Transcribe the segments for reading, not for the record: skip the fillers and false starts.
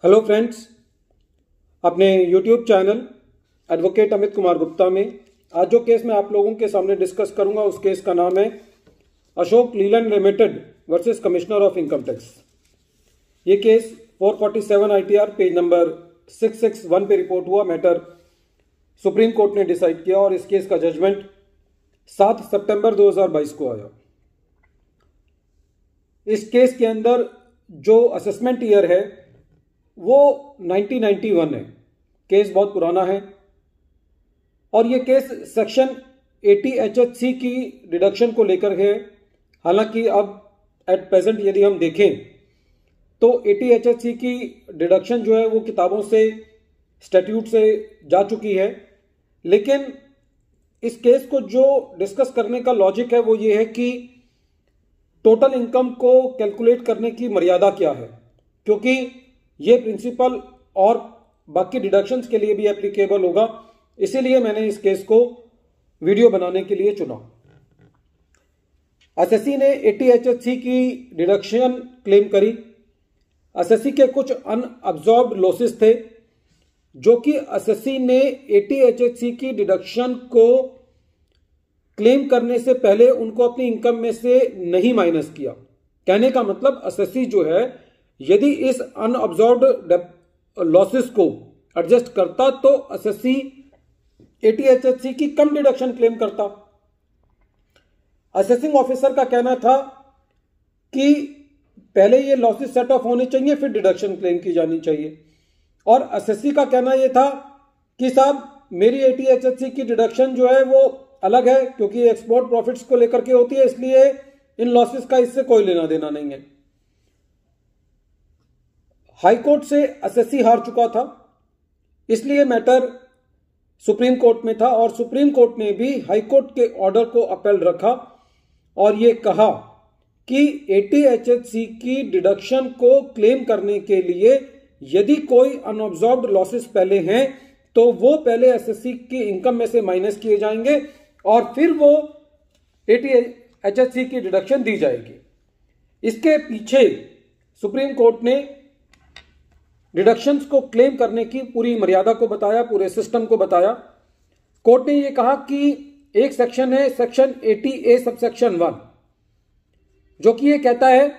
Hello friends, अपने YouTube channel advocate Amit Kumar Gupta में आज जो केस मैं आप लोगों के सामने डिस्कस करूंगा उस केस का नाम है Ashok Leyland limited versus commissioner of income tax. ये केस 447 ITR पेज नंबर 661 पे रिपोर्ट हुआ। मैटर सुप्रीम कोर्ट ने डिसाइड किया और इस केस का जजमेंट 7 सितंबर 2022 को आया। इस केस के अंदर जो असेसमेंट ईयर है वो 1991 है। केस बहुत पुराना है और ये केस सेक्शन 80 HHC की डिडक्शन को लेकर है। हालांकि अब एट प्रेजेंट यदि हम देखें तो 80 HHC की डिडक्शन जो है वो किताबों से, स्टैट्यूट से जा चुकी है, लेकिन इस केस को जो डिस्कस करने का लॉजिक है वो ये है कि टोटल इनकम को कैलकुलेट करने की मर्यादा क्या है, क्योंकि ये प्रिंसिपल और बाकी डिडक्शंस के लिए भी एप्लीकेबल होगा। इसीलिए मैंने इस केस को वीडियो बनाने के लिए चुना। एसएससी ने 80 HHC की डिडक्शन क्लेम करी। एसएससी के कुछ अनअब्जॉर्ब्ड लॉसेस थे जो कि एसएससी ने 80 HHC की डिडक्शन को क्लेम करने से पहले उनको अपनी इनकम में से नहीं माइनस किया। कहने का मतलब एसएससी जो है यदि इस अनअब्जॉर्ब्ड लॉसेस को एडजस्ट करता तो एसएससी 80 HHC की कम डिडक्शन क्लेम करता। असेसिंग ऑफिसर का कहना था कि पहले ये लॉसेस सेट ऑफ होने चाहिए फिर डिडक्शन क्लेम की जानी चाहिए, और एसएससी का कहना यह था कि साहब मेरी 80 HHC की डिडक्शन जो है वो अलग है, क्योंकि एक्सपोर्ट प्रॉफिट्स को लेकर के होती है, इसलिए इन लॉसेस का इससे कोई लेना देना नहीं है। हाईकोर्ट से एसएससी हार चुका था, इसलिए मैटर सुप्रीम कोर्ट में था और सुप्रीम कोर्ट ने भी हाईकोर्ट के ऑर्डर को अपील रखा और ये कहा कि 80 HHC की डिडक्शन को क्लेम करने के लिए यदि कोई अनअब्जॉर्ब्ड लॉसेस पहले हैं तो वो पहले एसएससी की इनकम में से माइनस किए जाएंगे और फिर वो 80 HHC की डिडक्शन दी जाएगी। इसके पीछे सुप्रीम कोर्ट ने डिडक्शंस को क्लेम करने की पूरी मर्यादा को बताया, पूरे सिस्टम को बताया। कोर्ट ने यह कहा कि एक सेक्शन है सेक्शन 80A सबसेक्शन 1, जो कि यह कहता है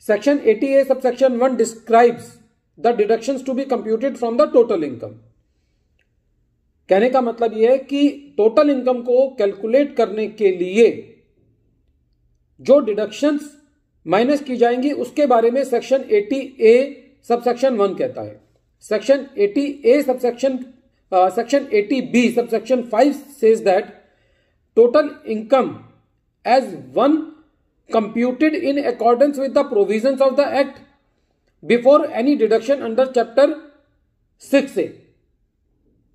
section 80A subsection 1 describes the deductions to be computed from the total income. कहने का मतलब यह है कि टोटल इनकम को कैलकुलेट करने के लिए जो डिडक्शंस माइनस की जाएंगी उसके बारे में सेक्शन 80A सबसेक्शन 1 कहता है। Section 80A section 80B subsection 5 says that total income as one computed in accordance with the provisions of the act before any deduction under chapter 6A,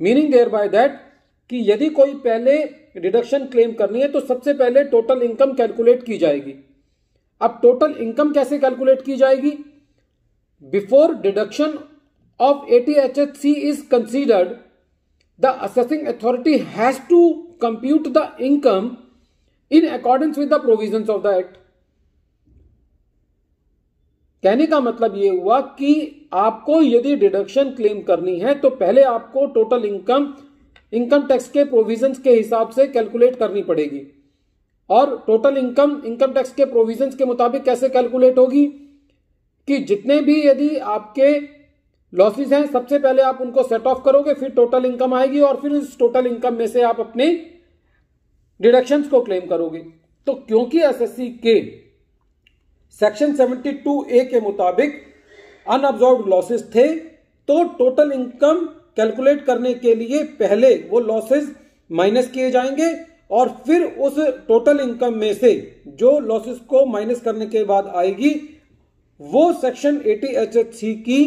meaning thereby that कि यदि कोई पहले deduction claim करनी है तो सबसे पहले total income calculate की जाएगी। अब टोटल इनकम कैसे कैलकुलेट की जाएगी? Before deduction of 80 HHC is considered, the assessing authority has to compute the income in accordance with the provisions of the act. कहने का मतलब यह हुआ कि आपको यदि डिडक्शन क्लेम करनी है तो पहले आपको टोटल इनकम टैक्स के प्रोविजंस के हिसाब से कैलकुलेट करनी पड़ेगी। और टोटल इनकम टैक्स के प्रोविजंस के मुताबिक कैसे कैलकुलेट होगी कि जितने भी यदि आपके लॉसेस हैं सबसे पहले आप उनको सेट ऑफ करोगे, फिर टोटल इनकम आएगी और फिर उस टोटल इनकम में से आप अपने डिडक्शंस को क्लेम करोगे। तो क्योंकि एसएससी के सेक्शन 72A के मुताबिक अनअब्जॉर्ब्ड लॉसेस थे तो टोटल इनकम कैलकुलेट करने के लिए पहले वो लॉसेस माइनस किए जाएंगे और फिर उस टोटल इनकम में से जो लॉसेस को माइनस करने के बाद आएगी वो सेक्शन 80 HHC की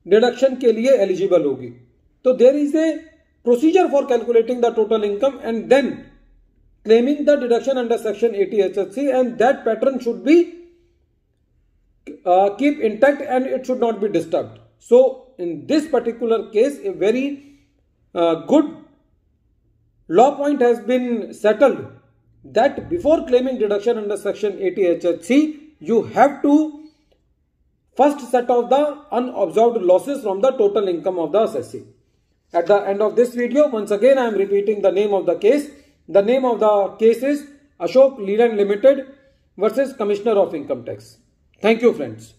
डिडक्शन के लिए एलिजिबल होगी। तो there is a procedure for calculating the total income and then claiming the deduction under section 80 HHC and that pattern should be keep intact and it should not be disturbed. So in this particular case a very good law point has been settled that before claiming deduction under section 80 HHC you have to first set of the unabsorbed losses from the total income of the assessee. At the end of this video, once again I am repeating the name of the case. The name of the case is Ashok Leland Limited versus Commissioner of Income Tax. Thank you, friends.